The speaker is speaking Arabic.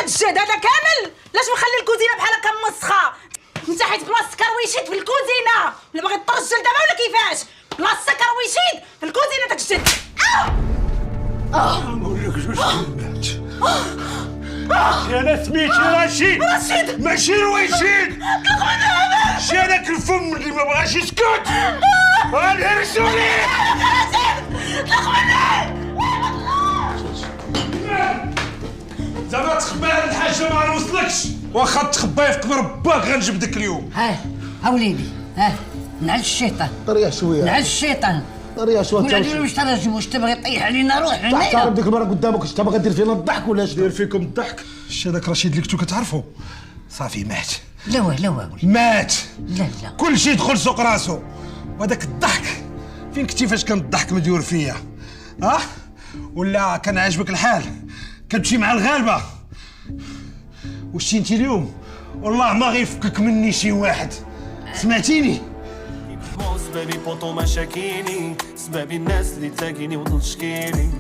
الجهد هذا كامل؟ علاش مخلي الكوزينه بحال هكا مسخه؟ انت حيت بلاصه كرويشيد في الكوزينه ولا باغي ترجل دابا ولا كيفاش؟ بلاصه كرويشيد في الكوزينه داك الجهد. نقول لك جوج كلمات. انا سميتي رشيد ماشي رويشيد. شي هذاك الفم اللي ما بغاش يسكت. الهرسوني زعما تخبى هاد الحاجه ما نوصلكش. واخا تخباي في قبر باك غنجبدك اليوم. ها وليدي نعل الشيطان طريح شويه نعل الشيطان طريح شويه. ولا دير واش تراجم واش تبغي طيح علينا روح تحت هنايا. ديك المره قدامك واش باغي دير فينا الضحك ولا اش دير فيكم الضحك. شتي هذاك رشيد اللي كنتو كتعرفوا صافي مات. لا وليدي مات. لا كل شيء دخل سوق راسو. وهذاك الضحك فين كنتي فاش كان الضحك مديور فيا؟ ولا كان عاجبك الحال كتمشي مع الغالبه؟ وشتي انت اليوم والله ما غيفكك مني شي واحد. سمعتيني؟ سبابي بوطو مشاكيني، سبابي الناس اللي تلاقيني وتشكيني.